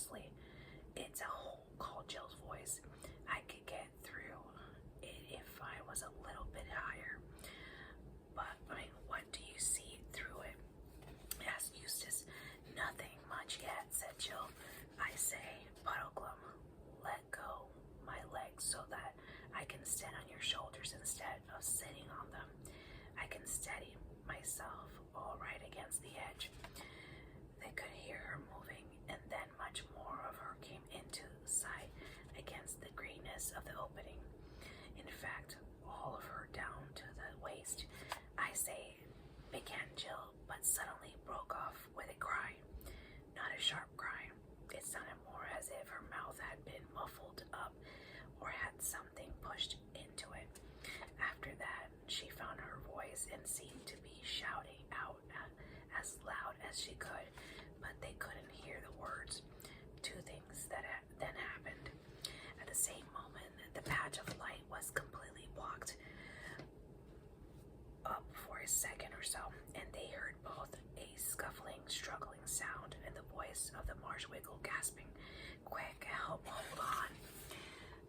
seriously, it's a hole called Jill's voice. I could get through it if I was a little bit higher. But, I mean, what do you see through it? Asked Eustace. Nothing much yet, said Jill. I say, Puddleglum, let go my legs so that I can stand on your shoulders instead of sitting on them. I can steady myself all right against the edge. They could hear her moving, and then much more of her came into sight against the greenness of the opening. In fact, all of her down to the waist. I say, began Jill, but suddenly broke off with a cry. Not a sharp cry. It sounded more as if her mouth had been muffled up or had something pushed into it. After that, she found her voice and seemed to be shouting out as loud as she could, but they couldn't hear the words. Two things that then happened. At the same moment, the patch of light was completely blocked up for a second or so, and they heard both a scuffling, struggling sound and the voice of the marsh wiggle gasping, "Quick, help, hold on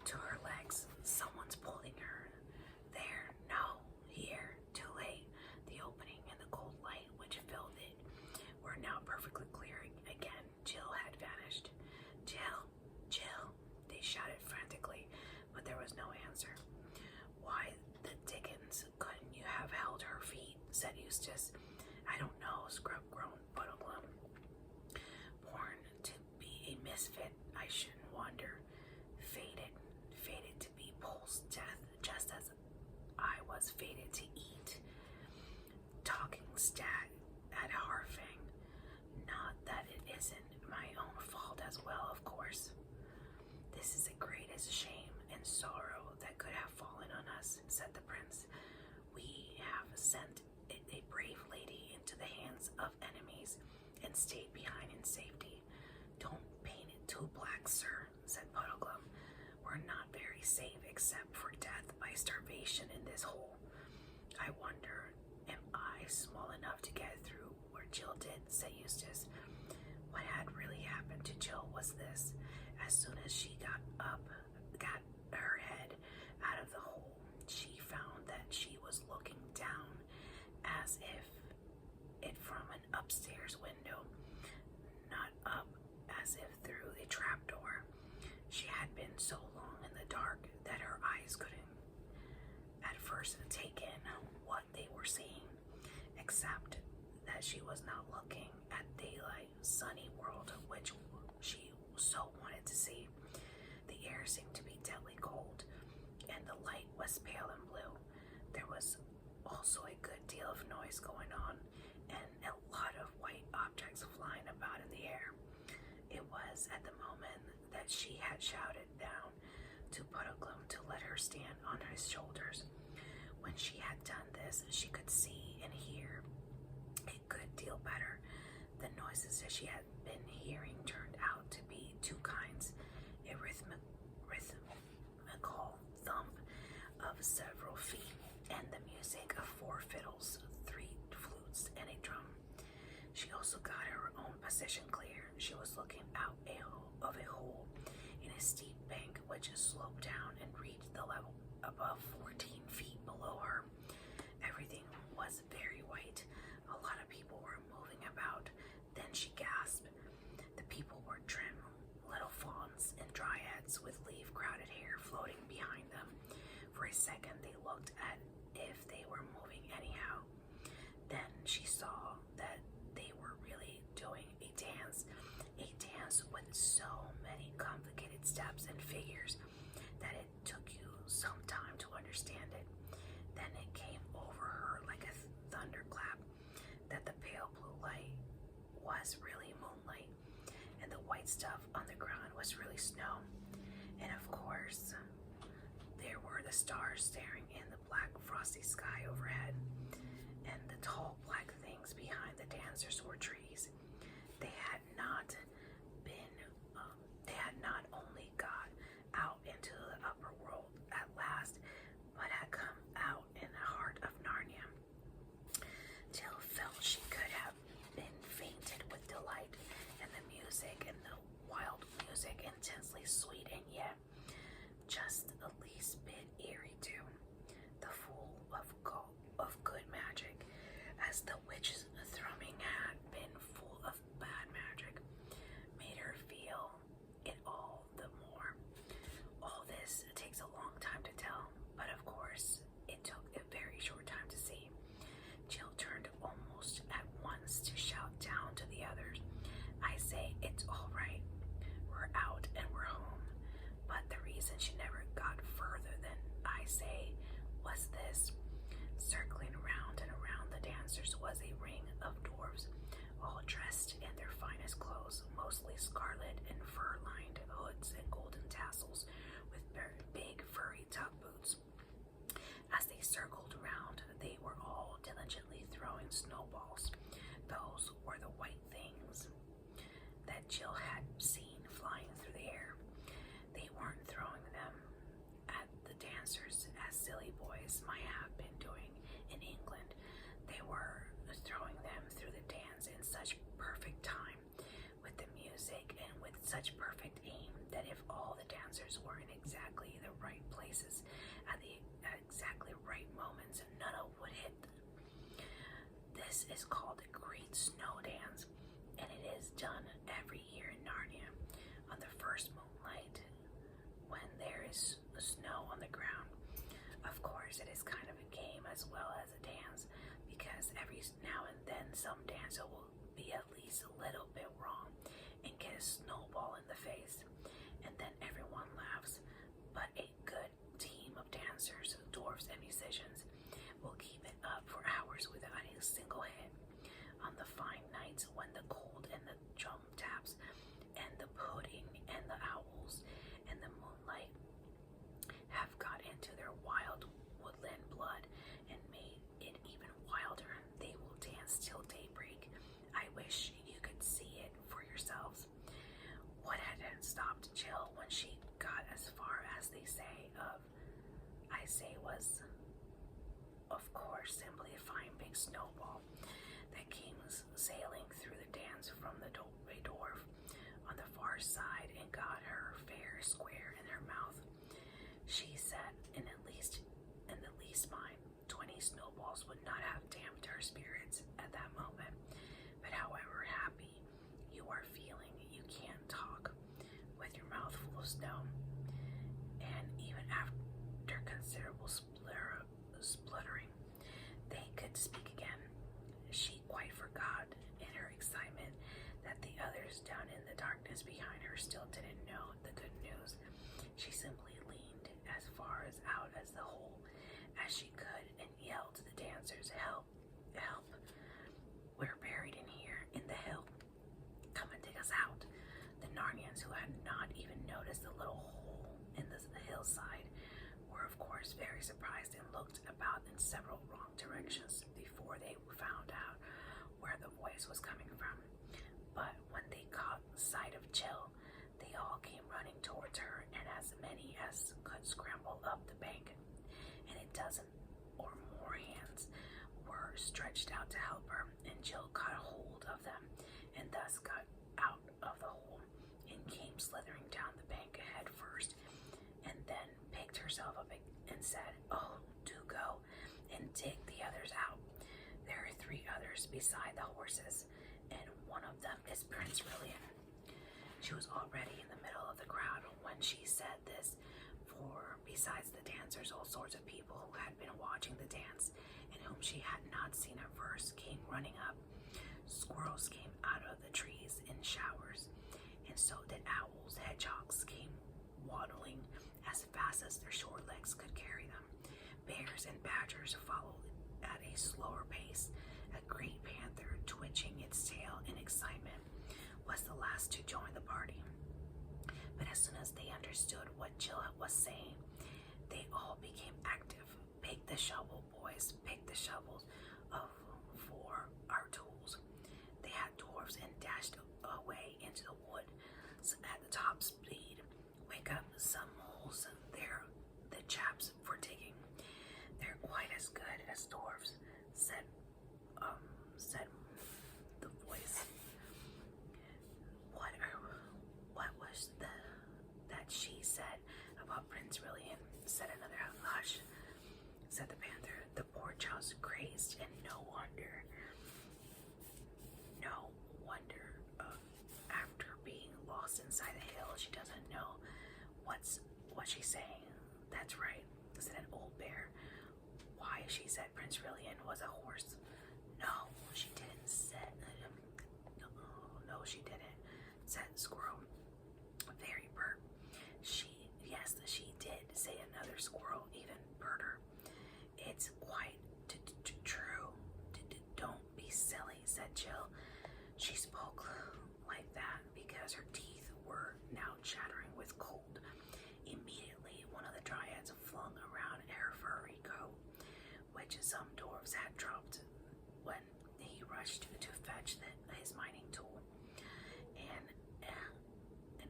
to her legs. Someone's pulling her. There, no, here, too late." The opening and the cold light which filled it were now perfectly clear again. Jill had vanished. Jill, Jill, they shouted frantically, but there was no answer. "Why the dickens couldn't you have held her feet?" said Eustace. "I don't know," groaned Puddleglum. "Born to be a misfit, I shouldn't wonder. Fated to be Pole's death, just as I was fated to eat. Talking stat at Harfang. Not that it isn't my own fault as well, of course. This is the greatest shame and sorrow that could have fallen on us," said the prince. "We have sent a brave lady into the hands of enemies and stayed behind in safety. Don't paint it too black, sir," said Puddleglum. "We're not very safe except for death by starvation in this hole. I wonder, am I small enough to get through where Jill did?" said Eustace. What had really happened to Jill was this. As soon as she got her head out of the hole, she found that she was looking down as if it from an upstairs window, not up as if through a trapdoor. She had been so long in the dark that her eyes couldn't at first take in what they were seeing, except that she was not looking at daylight, sunny world which she so wanted to see. The air seemed to be deadly cold, and the light was pale and blue. There was also a good deal of noise going on, and a lot of white objects flying about in the air. It was at the moment that she had shouted down to Puddleglum to let her stand on his shoulders. When she had done this, she could see and hear a good deal better. The noises that she had been hearing turned out to be two kinds: a rhythmical thump of several feet, and the music of 4 fiddles, 3 flutes, and a drum. She also got her own position clear. She was looking out of a hole in a steep bank which sloped down and reached the level above 14 feet below her. Everything was very white. A lot of people were moving about. Then she gasped. The people were trim little fawns and dryads with leaf-crowded hair floating behind them. For a second they looked as if they were moving anyhow. Then she saw that they were really doing a dance with so many complicated steps and figures that it took you some time to understand it. Then it came over her like a thunderclap that the pale blue light was really moonlight, and the white stuff on the ground was really snow. And of course, there were the stars staring in the black frosty sky overhead, and the tall black things behind the dancers were trees. They had not only got out into the upper world at last, but had come out in the heart of Narnia. Jill felt she could have been fainted with delight, and the music and the wild as the witch's thrumming had been full of bad magic, made her feel it all the more. All this takes a long time to tell, but of course, it took a very short time to see. Jill turned almost at once to shout down to the others, "I say, it's all right. We're out and we're home." But the reason she never got further than "I say" was this. Circling around and around the dancers was a ring of dwarves, all dressed in their finest clothes, mostly scarlet and fur-lined hoods and golden tassels, with big furry top boots. As they circled around, they were all diligently throwing snowballs. Those were the white things that Jill had seen flying through the air. They weren't throwing them at the dancers as silly boys might have been doing in England. They were throwing them through the dance in such perfect time, with the music and with such perfect aim, that if all the dancers were in exactly the right places at the exactly right moments, none of would hit them. This is called the Great Snow Dance, and it is done every year in Narnia on the first moonlight when there is snow on the ground. Of course, it is kind of a game as well as a dance, because every now and then some dancer will be at least a little bit wrong and get a snowball in the face, and then everyone laughs. But a good team of dancers, dwarfs, and musicians will keep it up for hours without a single hit. On the fine nights when the cold and the drum taps and the pudding and the owls and the moonlight have got into their wild woodland blood and made it even wilder, they will dance till daybreak. I wish you could see it for yourselves. What had stopped Jill when she got as far as they say of "I say" was, of course, simply a fine big snowball that came sailing through the dance from the a dwarf on the far side and got her fair square in her mouth. She said, in the least mind, 20 snowballs would not have damped her spirits at that moment. But however happy you are feeling, you can't talk with your mouth full of snow. And even after considerable spluttering, they could speak again. She quite forgot in her excitement that the others down in the darkness behind her still didn't know the good news. She simply leaned as far out as the hole as she could and yelled to the dancers, "Help! Help! We're buried in here, in the hill. Come and dig us out." The Narnians, who had not even noticed the little hole in the hillside, were of course very surprised and looked about in several wrong directions before they found out where the voice was coming from. But when they caught sight of Jill, they all came running towards her, and as many as could scramble up the bank, and a dozen or more hands were stretched out to help her, and Jill caught hold of them and thus got out of the hole and came slithering down the bank head first, and then picked herself up and said, "Oh, do go and dig the others out. There are 3 others beside the horses, and one of them is Prince Brilliant." She was already in the middle of the crowd when she said this, for besides the dancers, all sorts of people who had been watching the dance and whom she had not seen at first came running up. Squirrels came out of the trees in showers, and so did owls. Hedgehogs came waddling as fast as their short legs could carry them. Bears and badgers followed at a slower pace. A great panther, twitching its tail in excitement, was the last to join the party. But as soon as they understood what Jill was saying, they all became active. "Pick the shovel, boys, pick the shovels for our tools." They had dwarves and dashed away into the wood at the top speed. "Wake up some holes there, the chaps, for digging. They're quite as good as dwarves," said the voice. What was that she said about Prince Brilliant?" said another. "Hush," said the panther. "The poor child's crazed, and no wonder. What's she saying? That's right, said an old bear. Why, she said Prince Rillian was a horse. No, she didn't, no, she didn't, said Squirrel. Very pert. Yes, she did, say another squirrel, even perter. It's quite true. Don't be silly, said Jill. She spoke like that because her teeth were now chattering with cold. Immediately, one of the dryads flung around her furry coat, which some dwarves had dropped when he rushed to fetch his mining tool, and an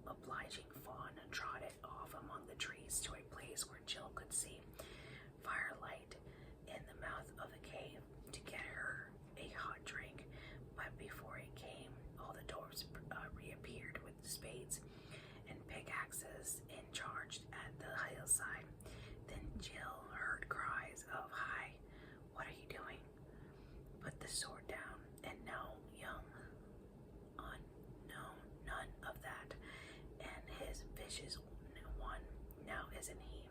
obliging fawn trotted off among the trees to a place where Jill could see firelight in the mouth of the cave to get her a hot drink. But before it came, all the dwarves reappeared with spades and pickaxes and charged at the hillside. Then Jill heard cries of, "Hi, what are you doing?" Put the sword down, and no, young unknown, none of that. And his vicious one now isn't he?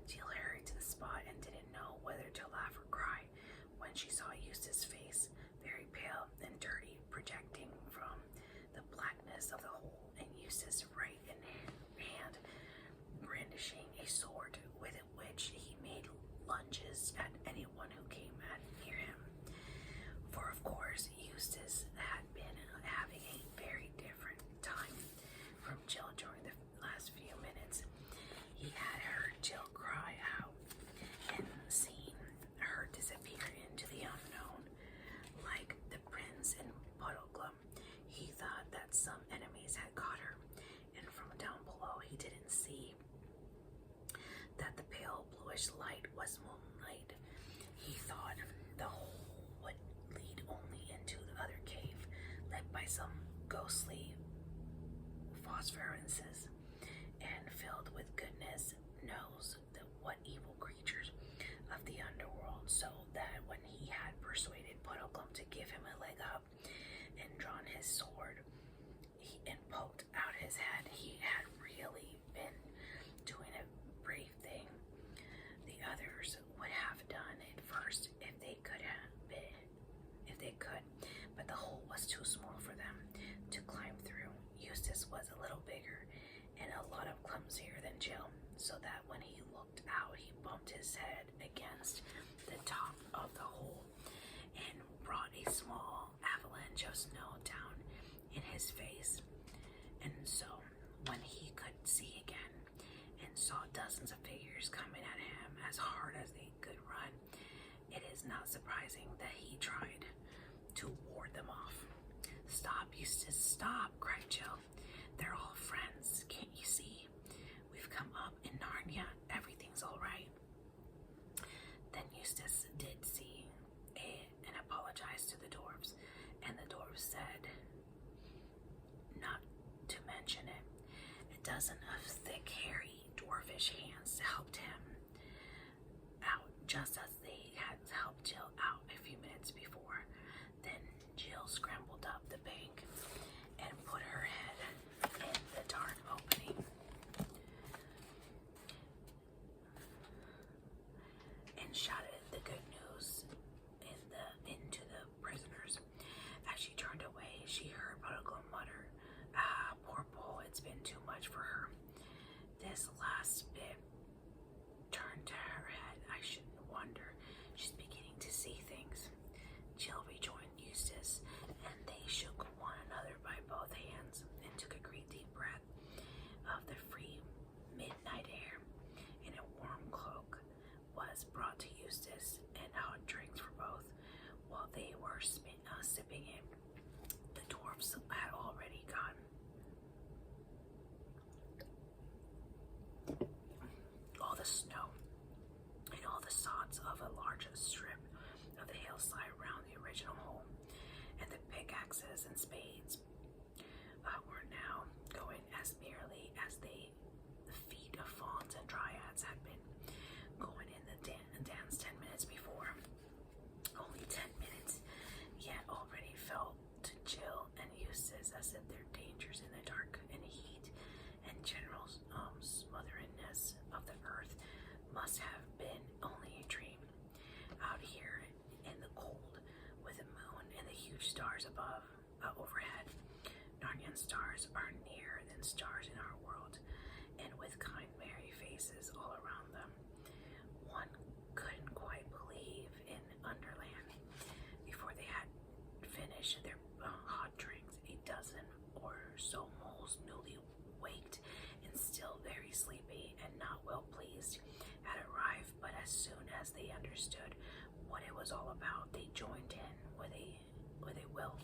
Jill hurried to the spot and didn't know whether to laugh or cry when she saw Eustace's face, very pale and dirty, projecting from the blackness of the hole, and Eustace right in hand, brandishing a sword with which he made lunges at anyone who came near him. For of course Eustace had been having a very different time from Jill during the last few minutes. He had heard Jill cry out and seen her disappear into the unknown, like the prince in Puddleglum. He thought that some enemies had caught her, and from down below he didn't see that the pale bluish light was moonlight. He thought the hole would lead only into the other cave, led by some ghostly phosphorescences, and filled with goodness knows that what evil creatures of the underworld, so that when he had persuaded Puddleglum to give him a leg up and drawn his sword and poked out his head, he had really been doing a brave thing. The others would have done it first if they could, but the hole was too small for them to climb through. Eustace was a little bigger and a lot of clumsier than Jill, so that when he looked out, he bumped his head against the top of the hole and brought a small avalanche of snow down in his face. And so, when he could see again and saw dozens of figures coming at him as hard as they could run, it is not surprising that he tried to ward them off. "Stop, Eustace, stop," cried Jill. "They're all friends, can't you see? We've come up in Narnia, everything's all right." Then Eustace did see and apologized to the dwarves, and the dwarves said not to mention it. A dozen of thick, hairy, dwarfish hands helped him out, just as they had helped Jill out a few minutes before. Then Jill scrambled up the bank and put her head in the dark opening and shouted the good news into the prisoners. As she turned away, she heard Puddleglum mutter, "Ah, poor Bull, it's been too much for her." This last bit turned to her head. "I shouldn't wonder. She's beginning to see things." Jill rejoined Eustace, and they shook one another by both hands and took a great deep breath of the free midnight air. And a warm cloak was brought to Eustace, and hot drinks for both. While they were sipping it, the dwarfs had already gone. stars overhead. Narnian stars are nearer than stars in our world, and with kind, merry faces all around them. One couldn't quite believe in Underland. Before they had finished their hot drinks, a dozen or so moles, newly waked and still very sleepy and not well pleased, had arrived. But as soon as they understood what it was all about, they joined in with a will.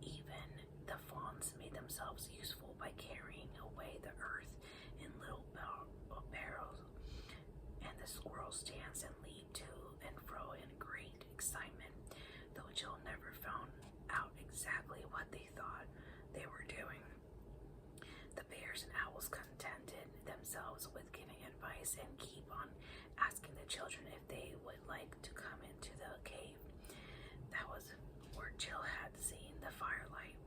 Even the fawns made themselves useful by carrying away the earth in little barrels, and the squirrels danced and leaped to and fro in great excitement, though Jill never found out exactly what they thought they were doing. The bears and owls contented themselves with giving advice and keep on asking the children if they would like to come into the cave. That was where Jill had seen the firelight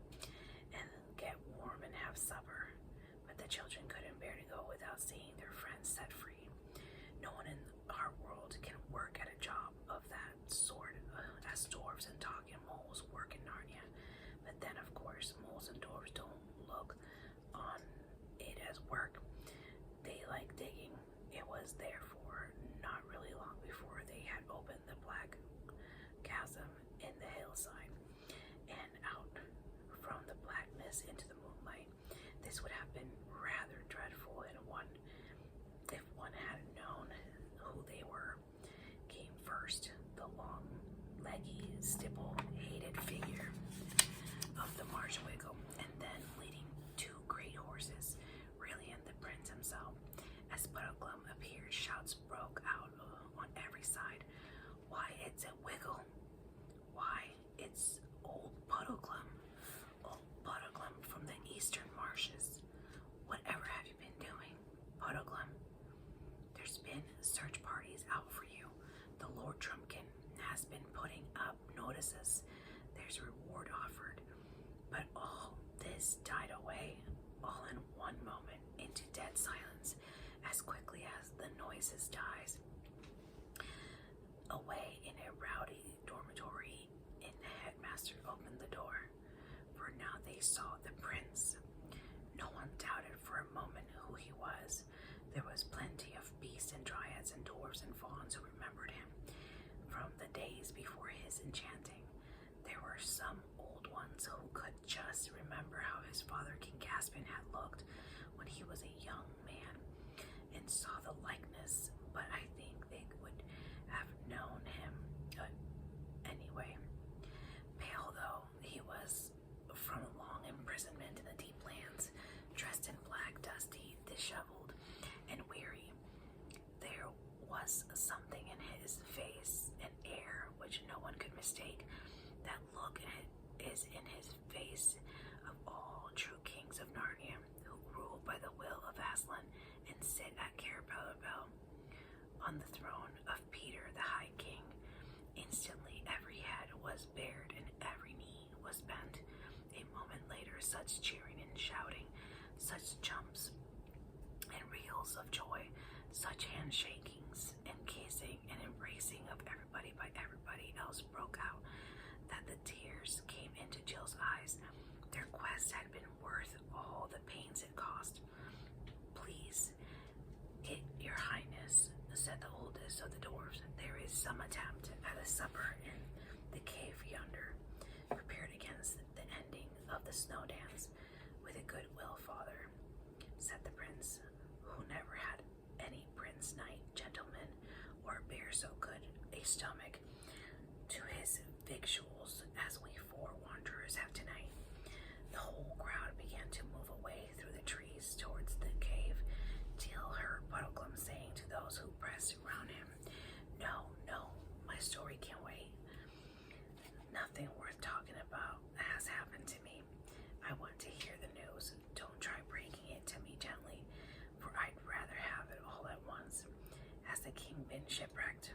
and get warm and have supper. But the children couldn't bear to go without seeing their friends set free. No one in our world can work at a job of that sort as dwarves and talking moles work in Narnia. But then, of course, moles and dwarves don't look on it as work. They like digging. It was therefore not really long before they had opened the black chasm in the hillside and out from the blackness into the moonlight. This would have been rather dreadful if one had known who they were. Came first the long, leggy, stipple-hated figure of the Marshwiggle, and then leading two great horses, Rillian the prince himself. As Puddleglum appeared, shouts broke out on every side. Why, it's a Wiggle! Why, it's old Puddleglum! Old Puddleglum from the eastern marshes. Whatever have you been doing, Puddleglum? There's been search parties out for you. The Lord Trumpkin has been putting up notices. There's reward offered. But all this died away, all in one moment, into dead silence, as quickly as the noises dies away in a rowdy dormitory. And the headmaster opened the door, for now they saw the prince. No one doubted for a moment who he was. There was plenty of beasts and dryads and dwarves and fauns who remembered him from the days before his enchanting. There were some old ones who could just remember how his father, King Caspian, had looked when he was a young man, and saw the likeness, but I think they would have known him anyway. Pale though he was from long imprisonment in the deep lands, dressed in black, dusty, disheveled, and weary, there was something in his face, an air which no one could mistake. That look is in his face of all true kings of Narnia, who rule by the will of Aslan and sit at Carabel on the throne of Peter the High King. Instantly every head was bared and every knee was bent. A moment later, such cheering and shouting, such jumps and reels of joy, such handshakings and kissing and embracing of everybody by everybody else broke out, that the tears came into Jill's eyes. Their quest had been worth all the pains it cost. Please, your highness, said the oldest of the dwarves, there is some attempt at a supper in the cave yonder, prepared against the ending of the snow dance. With a good will, father, said the prince, who never had any prince, knight, gentleman, or bear so good a stomach to his victuals as we four wanderers have tonight. The whole crowd began to move away through the trees towards the cave. Jill heard Puddleglum saying to those who pressed around him, No, my story can wait. Nothing worth talking about has happened to me. I want to hear the news. Don't try breaking it to me gently, for I'd rather have it all at once. Has the king been shipwrecked?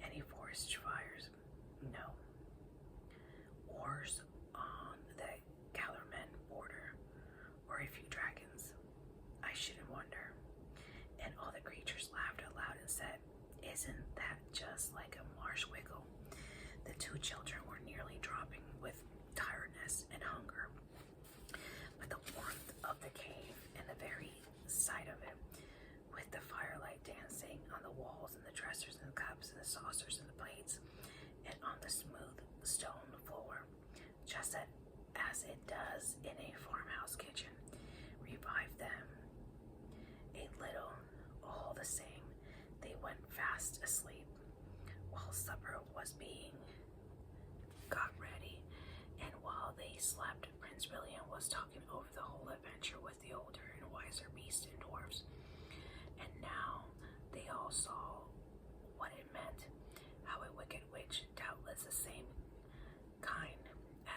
Any forest fires? No. Wars on the Calormen border, or a few dragons? I shouldn't wonder. And all the creatures laughed aloud and said, Isn't that just like a marsh wiggle? The two children were nearly dropping with the saucers and the plates, and on the smooth stone floor, just as it does in a farmhouse kitchen. Revive them a little, all the same. They went fast asleep while supper was being got ready, and while they slept, Prince William was talking over the whole adventure with the older and wiser beasts and dwarfs. And now they all saw what it meant, how a wicked witch, doubtless the same kind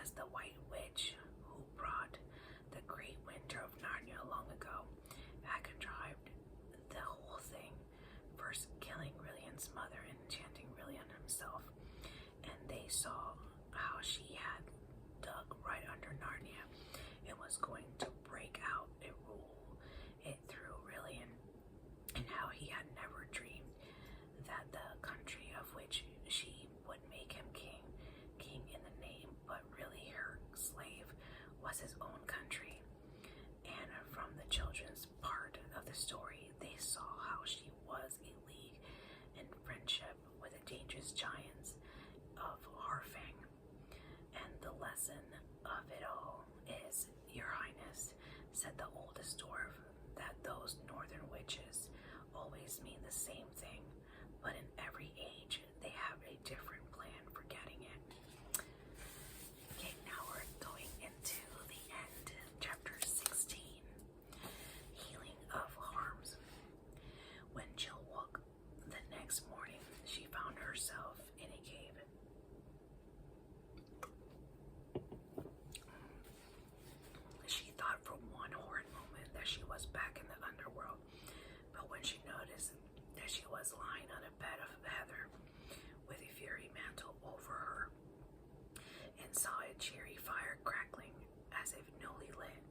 as the White Witch who brought the great winter of Narnia long ago, had contrived the whole thing, first killing Rilian's mother and enchanting Rilian himself. And they saw how she had dug right under Narnia and was going to break out and rule it through Rilian, and how he had never dreamed that the country of which she would make him king in the name, but really her slave, was his own country. And from the children's part of the story, they saw how she was a league in friendship with the dangerous giants of Harfang. And the lesson of it all is, Your Highness, said the oldest dwarf, that those northern witches always mean the same thing, but in every age they have a different plan for getting it. Okay, now we're going into the end, chapter 16, Healing of Harms. When Jill woke the next morning, she found herself in a cave. She thought for one horrid moment that she was back in the underworld, but when she noticed that she was lying on a bed of heather with a fairy mantle over her, and saw a cheery fire crackling as if newly lit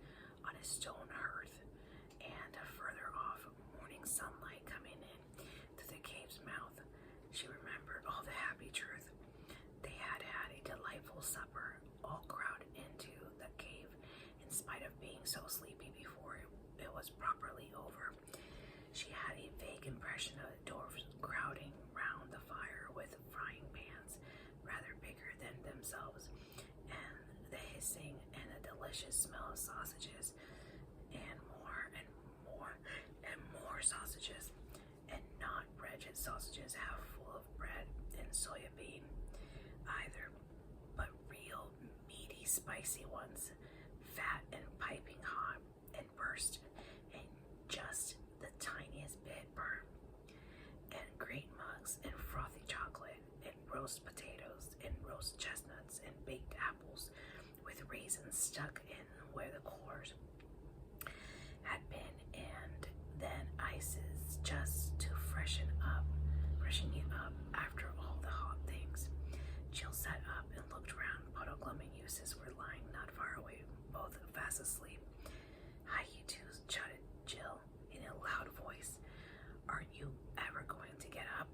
on a stone hearth, and further off, morning sunlight coming in through the cave's mouth, she remembered all the happy truth. They had had a delightful supper, all crowded into the cave, in spite of being so sleepy before it was properly over. She had a vague impression of the dwarfs crowding round the fire with frying pans rather bigger than themselves, and the hissing and the delicious smell of sausages, and more and more and more sausages, and not breaded sausages half full of bread and soya bean either, but real meaty spicy ones, fat and piping hot, and burst and just the tiniest bit burnt, and great mugs and frothy chocolate, and roast potatoes and roast chestnuts and baked apples with raisins stuck in where the cores had been, and then ices just to freshen it up after all the hot things. Jill sat up and looked round. Puddleglum and Eustace were lying not far away, both fast asleep. Hi, you two, shouted Jill in a loud voice. Aren't you ever going to get up?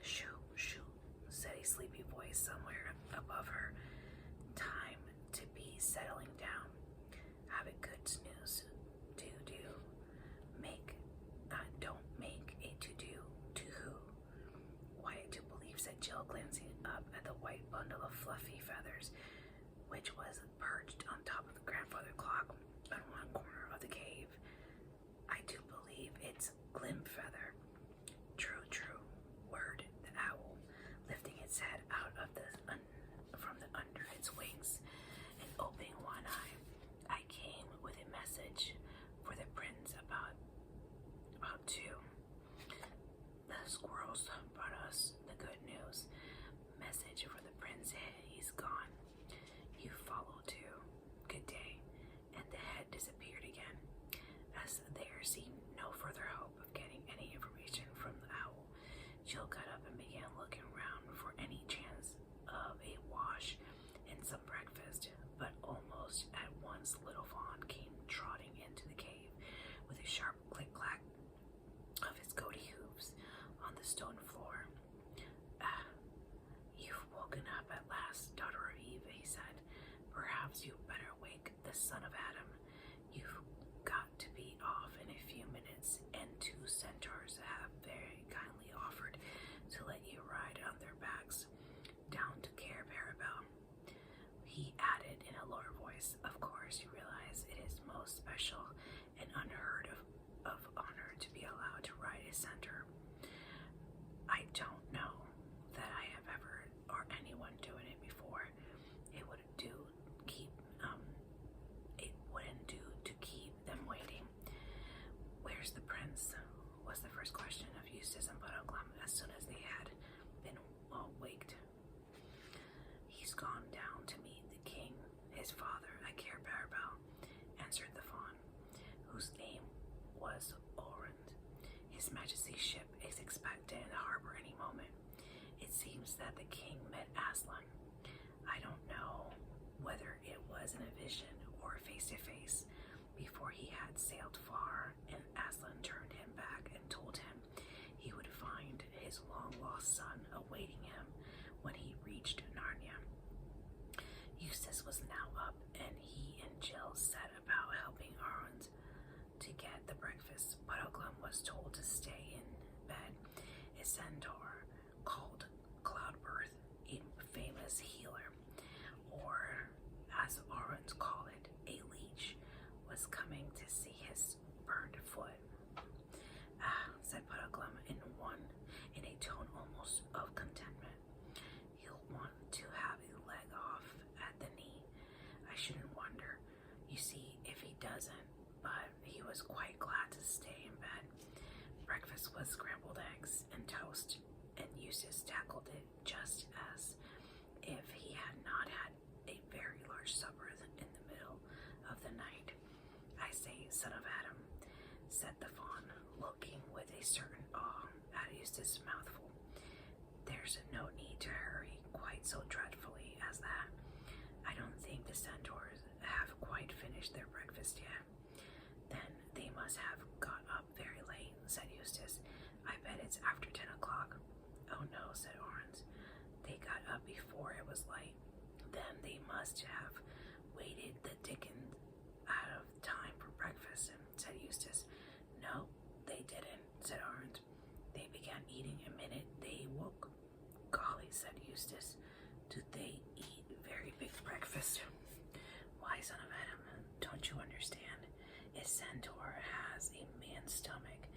Shoo, shoo, said a sleepy voice somewhere above her. Time to be settling down. Have a good snooze. Don't make a to-do. To who? Quiet to believe, said Jill, glancing up at the white bundle of fluffy feathers, which was perched on top of the grandfather clock on one corner of the cave. I do believe it's Glimfeather. True, true, whirred the owl, lifting its head out of from under its wings and opening one eye. I came with a message for the prince about two. The squirrels brought us the good news. Message for the prince. He's gone. You follow too. Good day. And the head disappeared again, as there seemed no further hope of getting any information from the owl. Jill got up and began looking around for any chance of a wash and some breakfast, but almost at once Little Fawn came trotting into the cave with a sharp click-clack of his goaty hooves on the stone floor. You've woken up at last, daughter of Eve, he said. Perhaps you'd better wake the son of Adam. You've got to be off in a few minutes, and 2 centaurs have very kindly offered to let you ride special and unheard of honor to be allowed to ride a centaur. I don't know that I have ever, or anyone doing it before. It wouldn't do to keep them waiting. Where's the prince? Was the first question of Eustace and Puddleglum as soon as they had been waked. He's gone down to meet the king, his father, at Cair Paravel, answered the fawn, whose name was Orund. His Majesty's ship is expected in the harbor any moment. It seems that the king met Aslan. I don't know whether it was in a vision or face to face before he had sailed far, and Aslan turned him back and told him he would find his long-lost son awaiting him when he reached Narnia. Eustace was now up, and he and Jill set about helping Orund to get the breakfast. Puddleglum was told to stay in bed. A centaur called Cloudbirth, a famous healer, or as Orund called it, a leech, was coming to see his burned foot. Ah, said Puddleglum in a tone almost of contentment. He'll want to have a leg off at the knee. I shouldn't wonder, you see, if he doesn't, but he was quite glad to stay in bed. Breakfast was scrambled eggs and toast, and Eustace tackled it just as if he had not had a very large supper in the middle of the night. I say, son of Adam, said the fawn, looking with a certain awe at Eustace's mouthful. There's no need to hurry quite so dreadfully as that. I don't think the centaurs have quite finished their breakfast yet. Then they must have got up very late, said Eustace. I bet it's after 10 o'clock. Oh no, said Orund. They got up before it was light. Then they must have waited the dickens out of time for breakfast, said Eustace. No, they didn't, said Orund. They began eating the minute they woke. Golly, said Eustace, do they eat very big breakfast? Why, son of Adam, don't you understand? A centaur has a man's stomach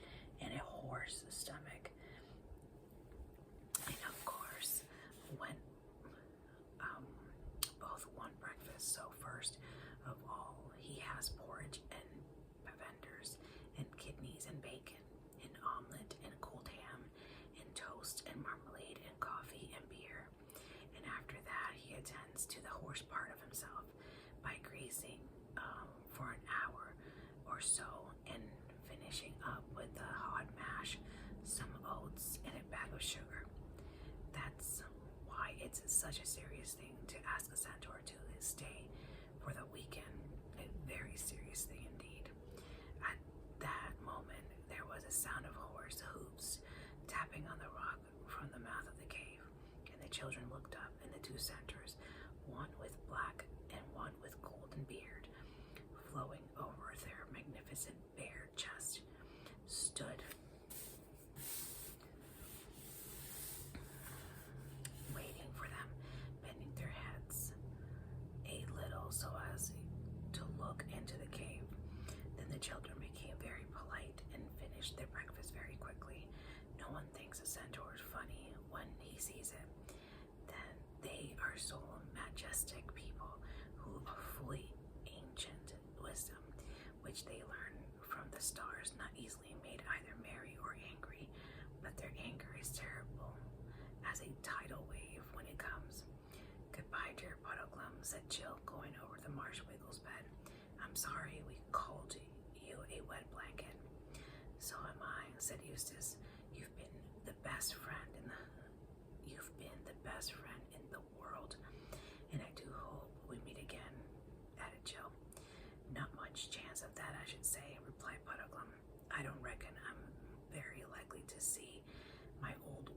and a horse's stomach. And of course, when both want breakfast, so first of all, he has porridge and provenders and kidneys and bacon and omelet and cold ham and toast and marmalade and coffee and beer. And after that, he attends to the horse part of himself by grazing for an hour or so and finishing up with a hot mash, some oats, and a bag of sugar. That's why it's such a serious thing to ask a centaur to stay for the weekend. A very serious thing indeed. At that moment, there was a sound of horse hoofs tapping on the rock from the mouth of the cave, and the children looked up, and the two centaurs, one with black and one with golden beard, flowing over their magnificent bare chest, stood waiting for them, bending their heads a little so as to look into the cave. Then the children became very polite and finished their breakfast very quickly. No one thinks a centaur is funny when he sees it. Then they are so majestic people who are fully ancient wisdom, which they learn from the stars, not easily made either merry or angry, but their anger is terrible as a tidal wave when it comes. Goodbye, dear Puddleglum, said Jill, going over the Marshwiggle's bed. I'm sorry we called you a wet blanket. So am I, said Eustace. You've been the best friend in the world, and I do hope we meet again, added Jill. Not much chance of that, I should say, replied Puddleglum. I don't reckon I'm very likely to see my old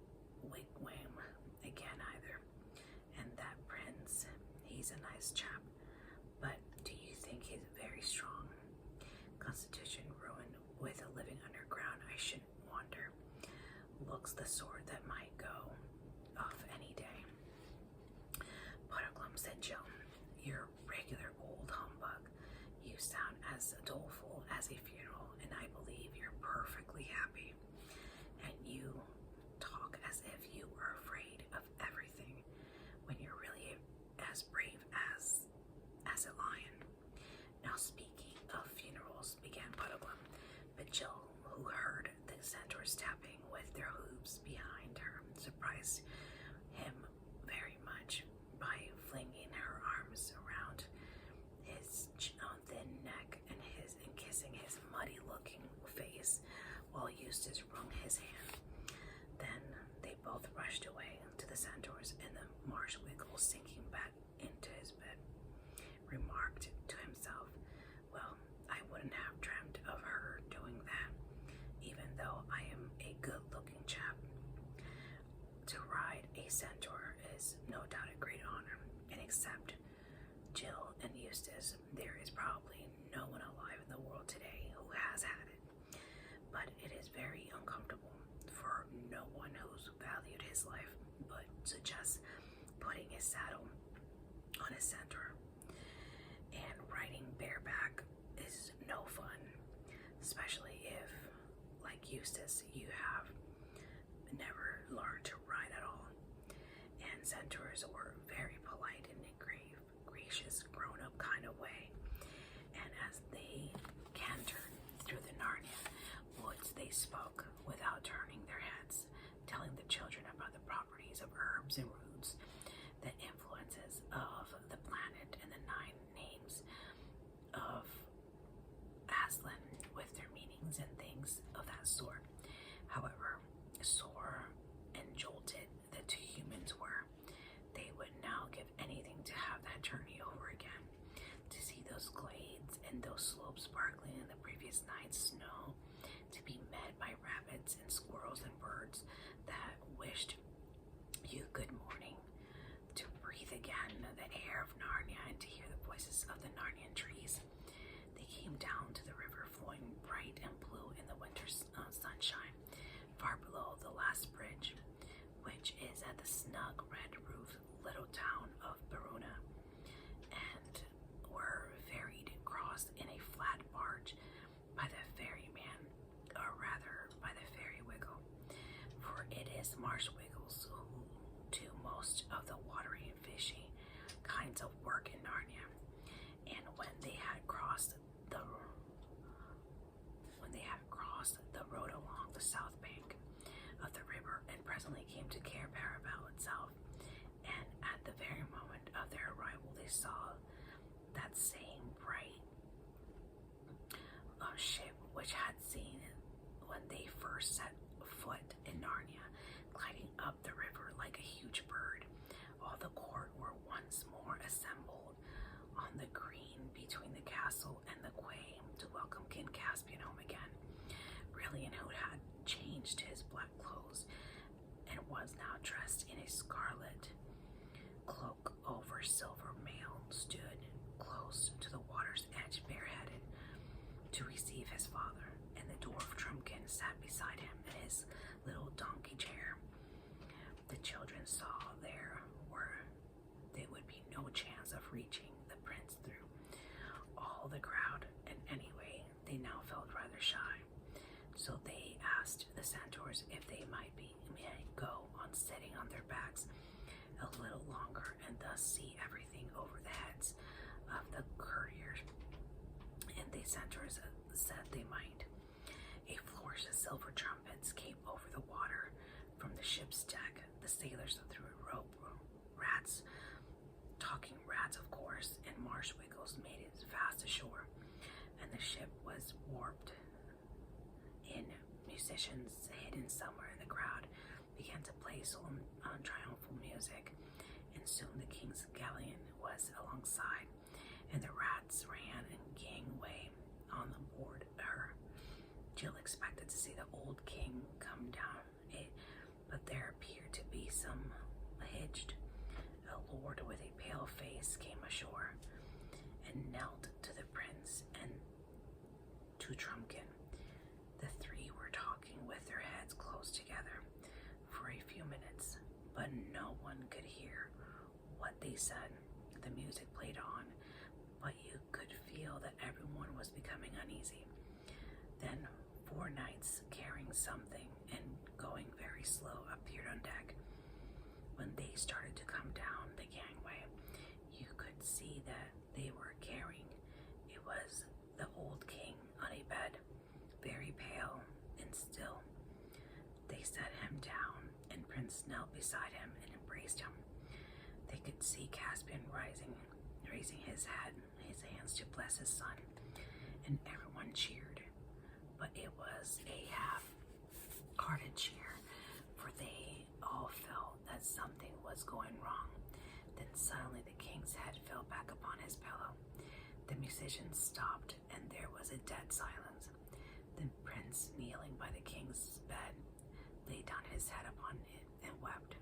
wigwam again either. And that prince, he's a nice chap, but do you think he's very strong? Constitution ruined with a living underground, I shouldn't wonder. Looks the sort that might go off any day. Puddleglum, said Jill. You're regular old humbug. You sound as doleful Now, speaking of funerals, began Puddleglum, but Jill, who heard the centaurs tapping with their hooves behind her, surprised him very much by flinging her arms around his thin neck and kissing his muddy-looking face, while Eustace wrung his hand. Then they both rushed away to the centaurs, and the marsh wiggle, sinking back into his bed, remarked to himself, "Well, I wouldn't have dreamt of her doing that, even though I am a good-looking chap. To ride a centaur is no doubt a great honor, and except Jill and Eustace, there is probably no one alive in the world today who has had it. But it is very uncomfortable for no one who's valued his life but suggests putting his saddle on a centaur. And riding bareback is no fun, especially if, like Eustace, you have never learned to ride at all." And centaurs were very polite in a gracious, grown-up kind of way. And as they cantered through the Narnia woods, they spoke without turning their heads, telling the children about the properties of herbs and roots, the influences of the planet, and the 9 names of Aslan, with their meanings and things of that sort. However sore and jolted the 2 humans were, they would now give anything to have that journey over again, to see those glades and those slopes sparkling in the previous night's snow, to be met by rabbits and squirrels and birds that wished you good morning, to breathe again the air of Narnia and to hear the voices of the Narnian trees. They came down to the river, flowing bright and blue in the winter sunshine, far below the last bridge, which is at the snug red-roofed little town of Baruna, and were ferried across in a flat barge by the ferryman, or rather by the fairy Wiggle, for it is Marsh Wiggles who do most of the watery and fishy kinds of work in Narnia. And when they had crossed the road along the south bank of the river, and presently came to Cair Paravel itself, and at the very moment of their arrival they saw that same bright ship which had seen when they first set foot in Narnia, gliding up the river like a huge bird. All the court were once more assembled on the green between the castle and the quay to welcome King Caspian home again. Brilliant, who had changed his black clothes and was now dressed in a scarlet cloak over silver mail, stood close to the water's edge, bareheaded, to receive his father, and the dwarf Trumpkin sat beside him in his little donkey chair. The children saw there would be no chance of reaching the prince through all the crowd, and anyway, they now felt rather shy. So they asked the centaurs if they might go on sitting on their backs a little longer, and thus see everything over the heads of the courtiers. And the centaurs said they might. A flourish of silver trumpets came over the water from the ship's deck. The sailors threw a rope, rats, talking rats of course, and Marsh Wiggles made it fast ashore, and the ship was warped in. Musicians hidden somewhere in the crowd began to play solemn, triumphal music, and soon the king's galleon was alongside, and the rats ran and gangway on board her. Jill expected to see the old king come down it, but there appeared to be some hitched. A lord with a pale face came ashore and knelt to the prince and to Trumpkin. The 3 were talking with their heads close together for a few minutes, but no one could hear what they said. The music played on, but you could feel that everyone was becoming uneasy. Then 4 knights carrying something and going very slow appeared on deck. When they started to come down the gangway, you could see that they were carrying, it was knelt beside him and embraced him. They could see Caspian raising his head, his hands to bless his son, and everyone cheered. But it was a half-hearted cheer, for they all felt that something was going wrong. Then suddenly the king's head fell back upon his pillow. The musicians stopped, and there was a dead silence. The prince, kneeling by the king's bed, laid down his head upon it and wept.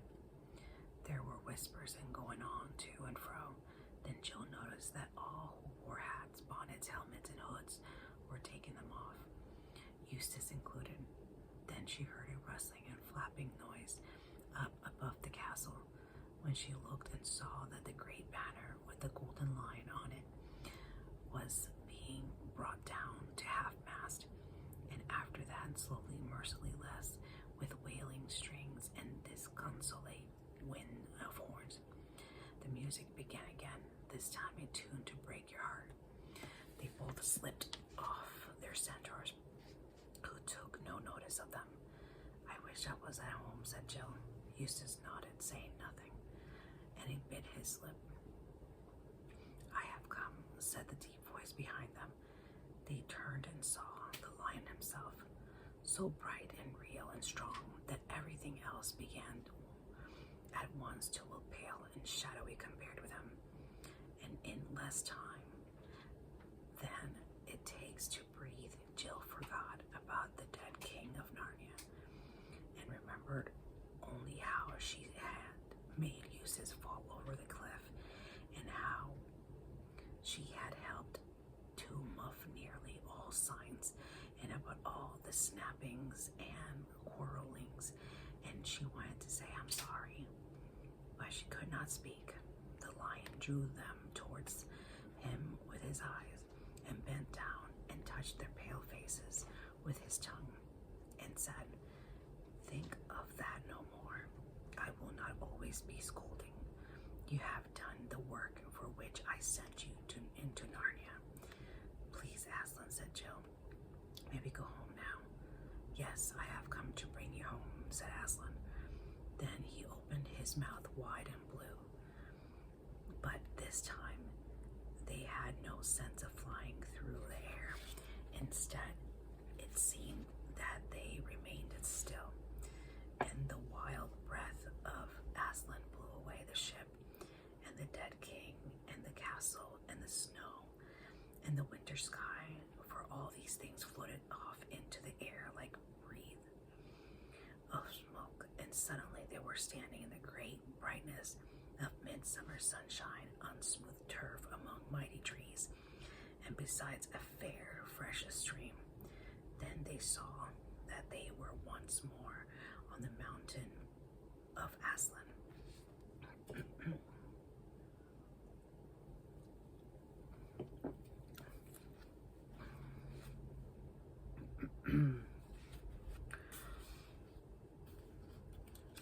There were whispers and going on to and fro. Then Jill noticed that all who wore hats, bonnets, helmets, and hoods were taking them off, Eustace included. Then she heard a rustling and flapping noise up above the castle, when she looked and saw that the great banner with the golden lion on it was being brought down to half-mast, and after that slowly, mercilessly less, with wailing strings and disconsolate wind of horns. The music began again, this time a tune to break your heart. They both slipped off their centaurs, who took no notice of them. I wish I was at home, said Jill. Eustace nodded, saying nothing, and he bit his lip. I have come, said the deep voice behind them. They turned and saw the lion himself, so bright and real and strong that everything else began at once to look pale and shadowy compared with him. And in less time than it takes to breathe, Jill forgot about the dead king of Narnia, and remembered only how she had made Eustace fall over the cliff, and how she had helped to muff nearly all signs, and about all the snappings and quarrelings, and she wanted to say, I'm sorry, but she could not speak. The lion drew them towards him with his eyes, and bent down and touched their pale faces with his tongue, and said, think of that no more. I will not always be scolding. You have done the work for which I sent you into Narnia. Please, Aslan, said Jill. Maybe go home now. Yes, I have come to bring you home, said Aslan. Then he opened his mouth wide and blew. But this time they had no sense of flying through the air. Instead, it seemed that they remained still, and the wild breath of Aslan blew away the ship, and the dead king, and the castle, and the snow, and the winter sky, for all these things floated off into the air like wreath of smoke, and suddenly they were standing in the great brightness of midsummer sunshine on smooth turf among mighty trees, and besides a fair, fresh stream. Then they saw that they were once more on the mountain of Aslan.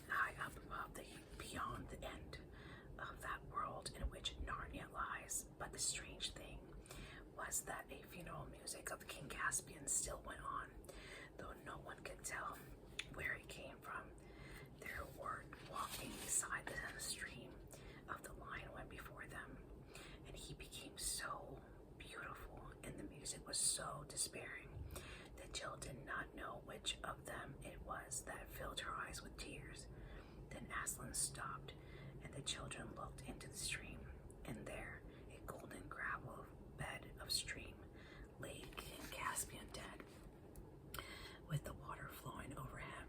High up above beyond the end of that world in which Narnia lies. But the strange thing was that a funeral music of King Caspian still went on, though no one could tell where it came from. There were walking beside the stream of the lion went before them, and he became so beautiful, and the music was so despairing, that Jill did not know which of them it was that filled her eyes with tears. Then Aslan stopped, and the children looked into the stream, and there, a golden gravel bed of stream, lay King Caspian dead, with the water flowing over him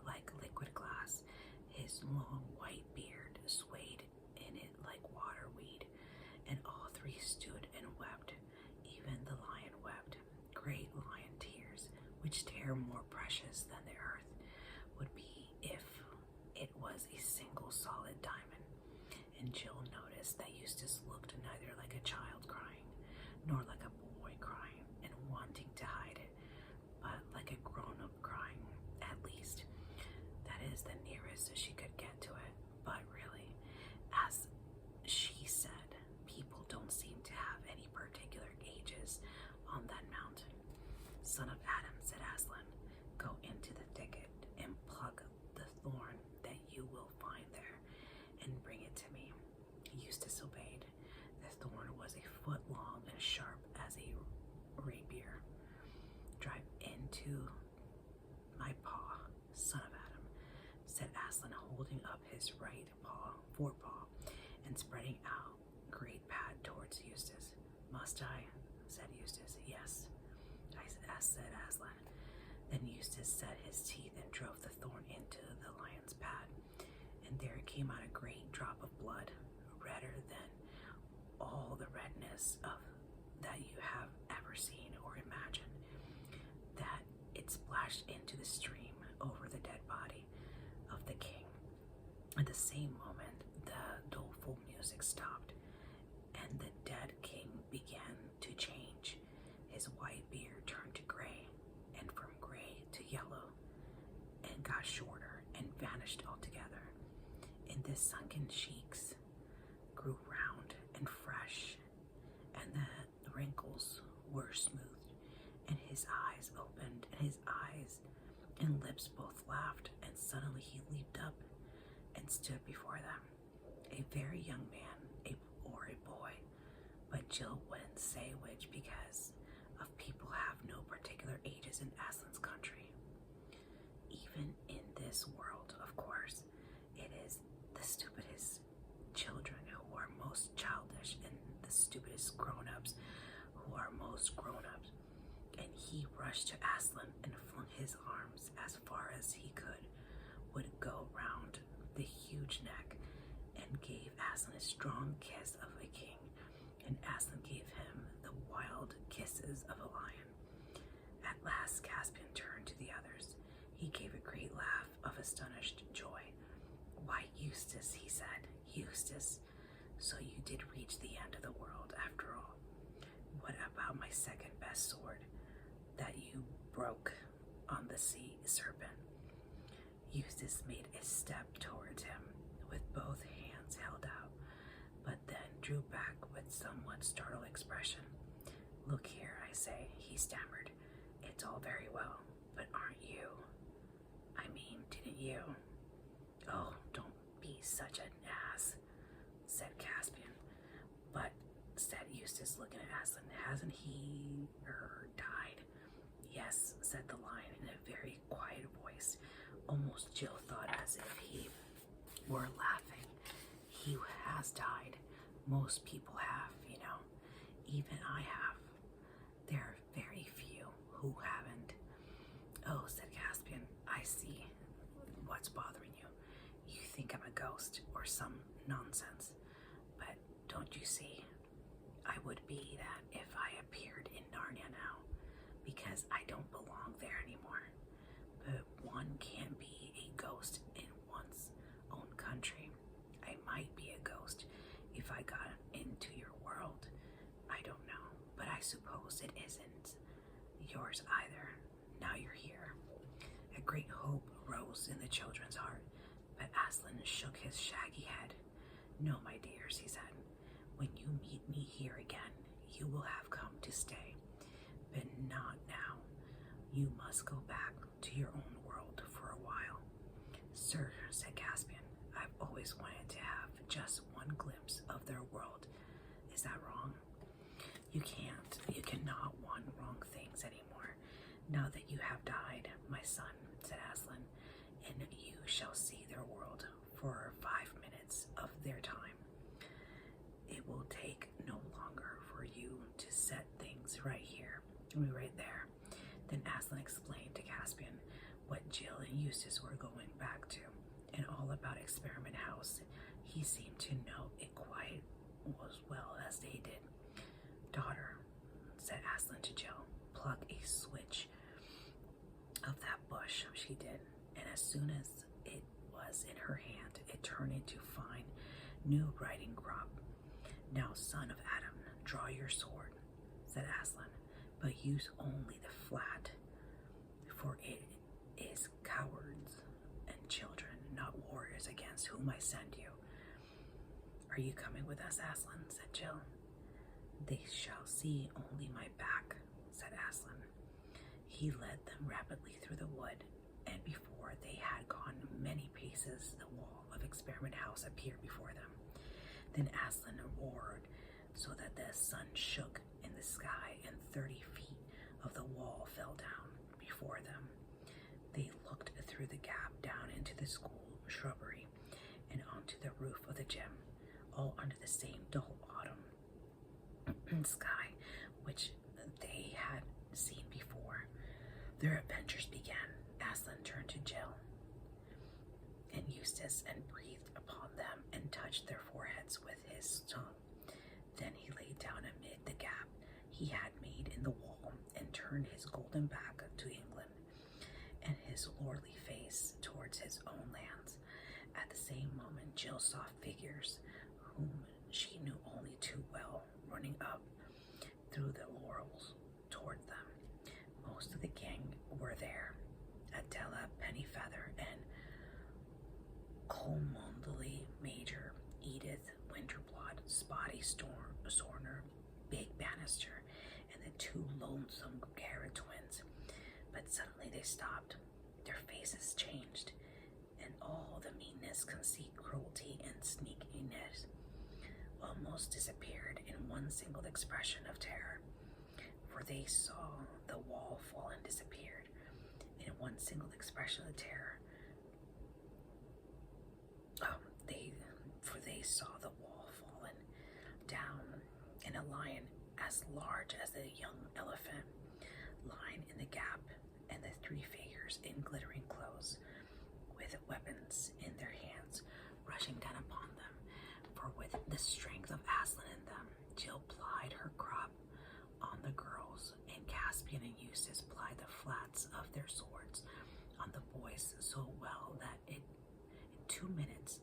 like liquid glass. His long white beard swayed in it like water weed, and all three stood and wept. Even the lion wept, great lion tears, which tear more precious than the earth would be if it was a single solid diamond. And Jill noticed that Eustace looked neither like a child crying, nor like a boy crying and wanting to hide it, but like a grown-up crying, at least. That is the nearest she could get to it. But really, as she said, people don't seem to have any particular ages on that mountain. Son of Adam, said Aslan, go into the thicket and pluck the thorn that you will disobeyed. The thorn was a foot long and sharp as a rapier. Drive into my paw, son of Adam, said Aslan, holding up his right forepaw, and spreading out great pad towards Eustace. Must I? Said Eustace. Yes, said Aslan. Then Eustace set his teeth and drove the thorn into the lion's pad, and there came out a great drop of blood, redder than all the redness of that you have ever seen or imagined. That it splashed into the stream over the dead body of the king. At the same moment, the doleful music stopped, and the dead king began to change. His white beard turned to gray, and from gray to yellow, and got shorter and vanished altogether. And his sunken cheeks grew round and fresh, and the wrinkles were smoothed, and his eyes opened, and his eyes and lips both laughed, and suddenly he leaped up and stood before them, a very young man, or a boy, but Jill wouldn't say which because of people have no particular ages in Aslan's country. Even in this world, of course, it is the stupidest children who are most childish and the stupidest grown-ups who are most grown-ups. And he rushed to Aslan and flung his arms as far as he would go round the huge neck, and gave Aslan a strong kiss of a king, and Aslan gave him the wild kisses of a lion. At last Caspian turned to the others. He gave a great laugh of astonished joy. Why, Eustace, he said, Eustace, so you did reach the end of the world after all. What about my second best sword that you broke on the sea serpent? Eustace made a step towards him with both hands held out, but then drew back with somewhat startled expression. Look here, I say, he stammered. It's all very well, but aren't you? I mean, didn't you? Oh, don't be such an ass, said Caspian. But, said Eustace, looking at Aslan, hasn't he died? Yes, said the lion in a very quiet voice. Almost Jill thought as if he were laughing. He has died. Most people have, you know. Even I have. There are very few who haven't. Oh, said Caspian, I see what's bothering you. You think I'm a ghost or some nonsense. But don't you see, I would be that if I appeared in Narnia now, because I don't belong there anymore. But one can't be a ghost in one's own country. I might be a ghost if I got into your world. I don't know, but I suppose it isn't yours either. Now you're here. A great hope rose in the children's heart, but Aslan shook his shaggy head. No, my dears, he said. When you meet me here again, you will have come to stay, but not now. You must go back to your own world for a while. Sir, said Caspian, I've always wanted to have just one glimpse of their world. Is that wrong? You cannot want wrong things anymore. Now that you have died, my son, said Aslan, and you shall see their world for 5 minutes of their time. It will take no longer for you to set things right here, right there. Then Aslan explained to Caspian what Jill and Eustace were going back to, and all about Experiment House. He seemed to know it quite as well as they did. Daughter, said Aslan to Jill, pluck a switch of that bush. She did, and as soon as it was in her hand, it turned into fine, new riding crop. Now, son of Adam, draw your sword, said Aslan, but use only the flat, for it is cowards and children, not warriors, against whom I send you. Are you coming with us, Aslan? Said Jill. They shall see only my back, said Aslan. He led them rapidly through the wood, and before they had gone many paces, the wall of Experiment House appeared before them. Then Aslan roared so that the sun shook in the sky, and 30 feet of the wall fell down before them. They looked through the gap down into the school shrubbery and onto the roof of the gym, all under the same dull autumn sky which they had seen before. Their adventures began. Aslan turned to Jill and Eustace and breathed upon them and touched their foreheads with his tongue. Then he lay down amid the gap he had made in the wall and turned his golden back to England and his lordly face towards his own lands. At the same moment, Jill saw figures whom she knew only too well running up through the laurels toward them. Most of the gang were there. Adela, Pennyfeather, and Cholmondeley Major, Edith, Winterblood, Spotty Sorner, Big Bannister, and the two lonesome Garrett twins. But suddenly they stopped. Their faces changed, and all the meanness, conceit, cruelty, and sneakiness almost disappeared in one single expression of terror. For they saw the wall fall and disappeared in one single expression of terror. They saw the wall fallen down, and a lion as large as a young elephant lying in the gap, and the three figures in glittering clothes with weapons in their hands rushing down upon them. For with the strength of Aslan in them, Jill plied her crop on the girls, and Caspian and Eustace plied the flats of their swords on the boys so well that in 2 minutes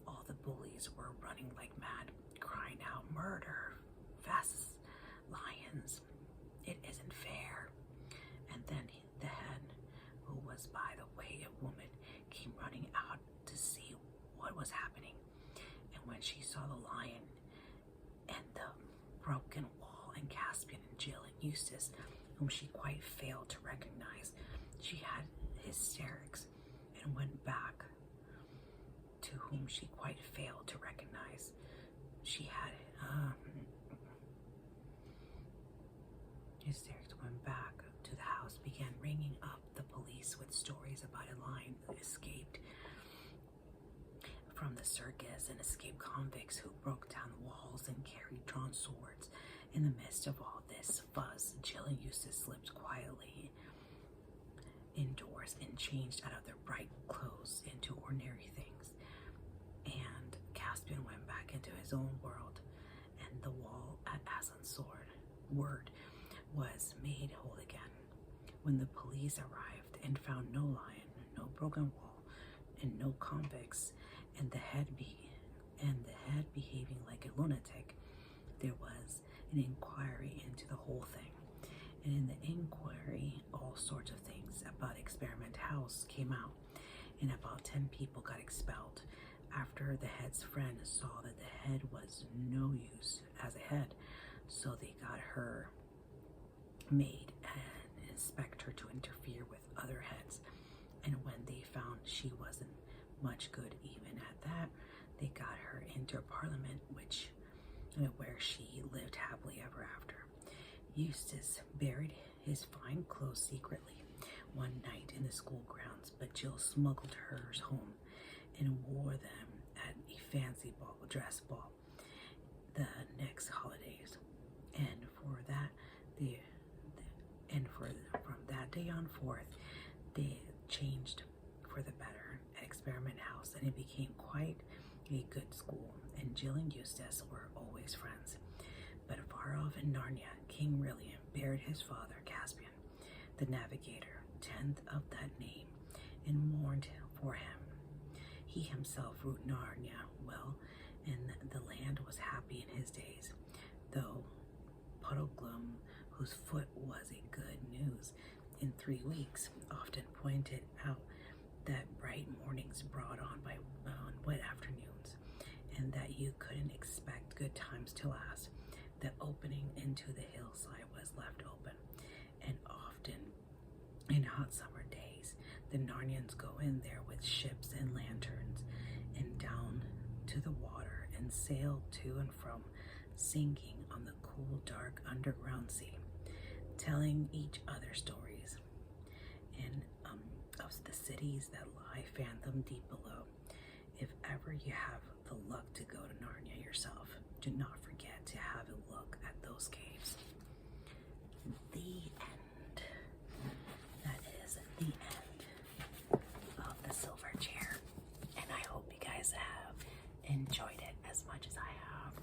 all the bullies were running like mad, crying out, "Murder! Fast lions! It isn't fair!" And then the head, who was by the way a woman, came running out to see what was happening. And when she saw the lion and the broken wall and Caspian and Jill and Eustace, whom she quite failed to recognize, she had hysterics and went back to whom she quite failed to recognize. She had hysterics, went back to the house, began ringing up the police with stories about a lion that escaped from the circus and escaped convicts who broke down walls and carried drawn swords. In the midst of all this fuss, Jill and Eustace slipped quietly indoors and changed out of their bright clothes into ordinary things. And Caspian went back into his own world, and the wall at Aslan's word was made whole again. When the police arrived and found no lion, no broken wall, and no convicts, and the head behaving like a lunatic, there was an inquiry into the whole thing. And in the inquiry, all sorts of things about Experiment House came out, and about 10 people got expelled after the head's friend saw that the head was no use as a head. So they got her maid and inspector to interfere with other heads. And when they found she wasn't much good even at that, they got her into Parliament, where she lived happily ever after. Eustace buried his fine clothes secretly one night in the school grounds, but Jill smuggled hers home and wore them at a fancy dress ball the next holidays. And from that day on forth, they changed for the better at Experiment House, and it became quite a good school, and Jill and Eustace were always friends. But far off in Narnia, King Rilian buried his father, Caspian, the navigator, 10th of that name, and mourned for him. He himself ruled Narnia well, and the land was happy in his days, though Puddleglum, whose foot was a good news in 3 weeks, often pointed out that bright mornings brought on by wet afternoons, and that you couldn't expect good times to last. The opening into the hillside was left open, and often in hot summer days, the Narnians go in there with ships and lanterns, and down to the water and sailed to and from, sinking on the cool, dark underground sea, telling each other stories and of the cities that lie fathom deep below. If ever you have the luck to go to Narnia yourself, do not forget to have a look at those caves. The end. That is the end of the silver chair. And I hope you guys have enjoyed it as much as I have.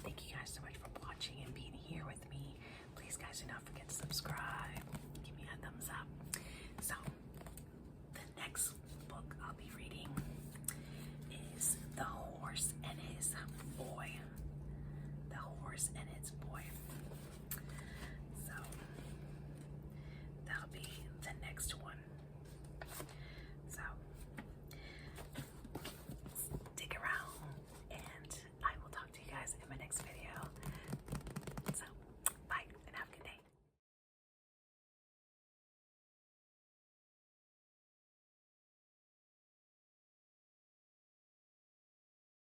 Thank you guys so much for watching and being here with me. Please guys do not forget to subscribe. Give me a thumbs up. So the next book I'll be reading is The Horse and His Boy. The Horse and Its Boy. So that'll be the next one. So